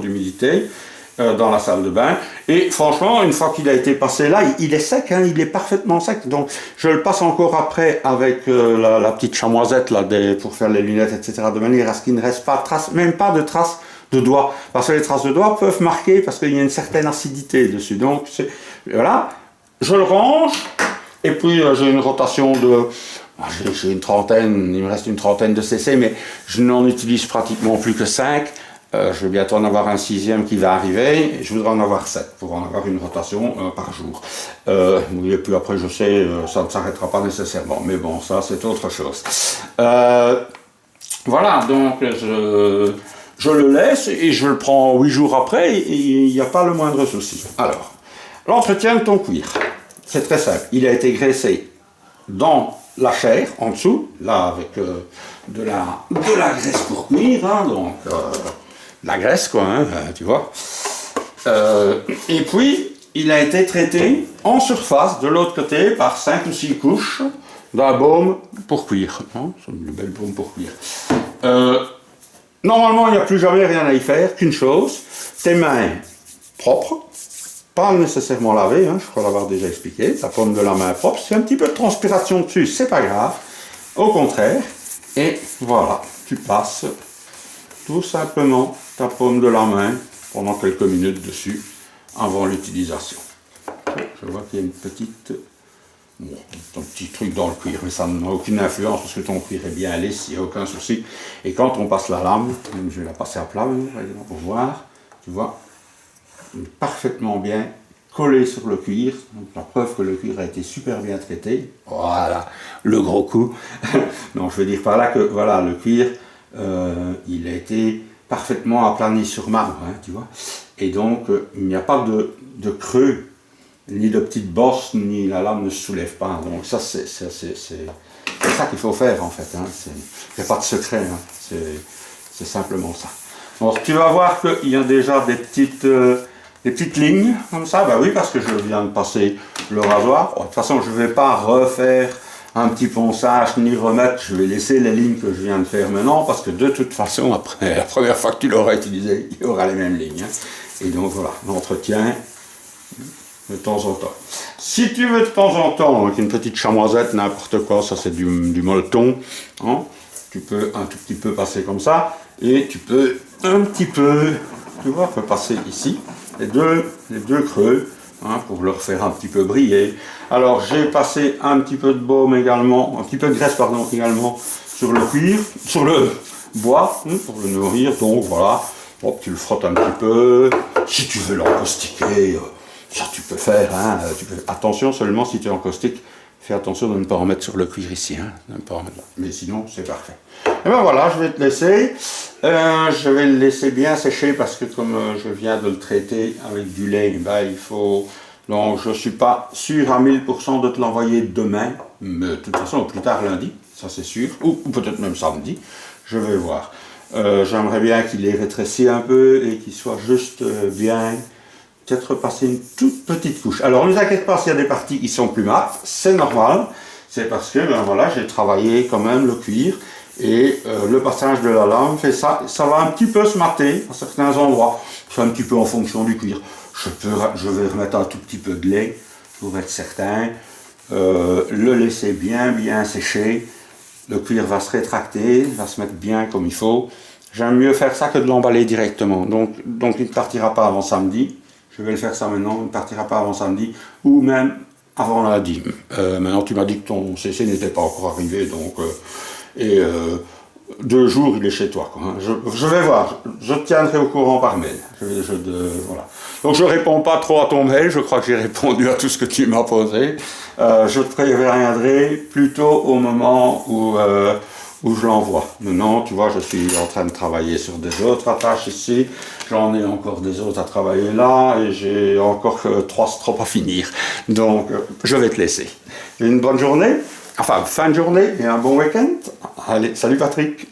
d'humidité dans la salle de bain. Et franchement, une fois qu'il a été passé là, il est sec, hein, il est parfaitement sec. Donc je le passe encore après avec la petite chamoisette là, pour faire les lunettes, etc. De manière à ce qu'il ne reste pas de traces, même pas de traces de doigts. Parce que les traces de doigts peuvent marquer parce qu'il y a une certaine acidité dessus. Donc voilà, je le range. Et puis j'ai une rotation de... J'ai une trentaine, il me reste une trentaine de cc, mais je n'en utilise pratiquement plus que 5. Je vais bientôt en avoir un 6e qui va arriver, et je voudrais en avoir 7 pour en avoir une rotation par jour. Et puis après, je sais, ça ne s'arrêtera pas nécessairement, mais bon, ça c'est autre chose. Voilà, donc je le laisse et je le prends 8 jours après, et il n'y a pas le moindre souci. Alors, l'entretien de ton cuir, c'est très simple. Il a été graissé dans la chair, en dessous, là avec de la graisse pour cuire, hein, donc la graisse quoi, hein, tu vois. Et puis, il a été traité en surface, de l'autre côté, par 5 ou 6 couches d'un baume pour cuire. Hein, c'est une belle baume pour cuire. Normalement, il n'y a plus jamais rien à y faire, qu'une chose, tes mains propres, pas nécessairement lavées, hein, je crois l'avoir déjà expliqué, ta paume de la main propre, c'est un petit peu de transpiration dessus, c'est pas grave, au contraire, et voilà, tu passes tout simplement ta paume de la main pendant quelques minutes dessus, avant l'utilisation. Je vois qu'il y a une petite... Bon, un petit truc dans le cuir, mais ça n'a aucune influence parce que ton cuir est bien lisse, il n'y a aucun souci. Et quand on passe la lame, je vais la passer à plat pour voir, tu vois, parfaitement bien collé sur le cuir, donc la preuve que le cuir a été super bien traité. Voilà, le gros coup. Donc je veux dire par là que voilà, le cuir, il a été parfaitement aplani sur marbre, hein, tu vois. Et donc il n'y a pas de creux, ni de petites bosses, ni la lame ne se soulève pas. Donc ça c'est ça qu'il faut faire en fait. Hein. Il n'y a pas de secret, hein. C'est simplement ça. Donc tu vas voir qu'il y a déjà des petites lignes comme ça. Ben oui, parce que je viens de passer le rasoir. De toute façon, je ne vais pas refaire un petit ponçage ni remettre. Je vais laisser les lignes que je viens de faire maintenant parce que de toute façon, après la première fois que tu l'auras utilisé, il y aura les mêmes lignes. Hein. Et donc voilà, l'entretien de temps en temps. Si tu veux de temps en temps, avec une petite chamoisette, n'importe quoi, ça c'est du molleton, hein, tu peux un tout petit peu passer comme ça, et tu peux un petit peu, tu vois, tu peux passer ici, les deux creux, hein, pour leur faire un petit peu briller. Alors j'ai passé un petit peu de baume également, un petit peu de graisse pardon également sur le cuir, sur le bois, hein, pour le nourrir, donc voilà, hop, tu le frottes un petit peu, si tu veux l'encaustiquer, ça tu peux faire, hein, attention seulement si tu es en caustique, fais attention de ne pas en mettre sur le cuir ici, hein, de ne pas en mettre là. Mais sinon c'est parfait. Et ben voilà, je vais te laisser, je vais le laisser bien sécher parce que comme je viens de le traiter avec du lait, ben, il faut, donc je ne suis pas sûr à 1000% de te l'envoyer demain, mais de toute façon au plus tard lundi, ça c'est sûr, ou peut-être même samedi, je vais voir. J'aimerais bien qu'il ait rétréci un peu et qu'il soit juste bien, peut-être passer une toute petite couche. Alors ne vous inquiétez pas s'il y a des parties qui sont plus mates, c'est normal, c'est parce que ben voilà, j'ai travaillé quand même le cuir et le passage de la lame fait ça, ça va un petit peu se mater à certains endroits, c'est un petit peu en fonction du cuir. Je vais remettre un tout petit peu de lait pour être certain, le laisser bien sécher, le cuir va se rétracter, va se mettre bien comme il faut. J'aime mieux faire ça que de l'emballer directement, donc il ne partira pas avant samedi. Je vais le faire ça maintenant, il ne partira pas avant samedi, ou même avant lundi. Maintenant, tu m'as dit que ton CC n'était pas encore arrivé, donc... 2 jours, il est chez toi. Quoi, hein. Je vais voir, je te tiendrai au courant par mail. Voilà. Donc, je ne réponds pas trop à ton mail, je crois que j'ai répondu à tout ce que tu m'as posé. Je te préviendrai plutôt au moment où je l'envoie. Maintenant, tu vois, je suis en train de travailler sur des autres tâches ici. J'en ai encore des autres à travailler là et j'ai encore 3 stropes à finir. Donc, je vais te laisser. Une bonne journée, enfin, fin de journée et un bon week-end. Allez, salut Patrick.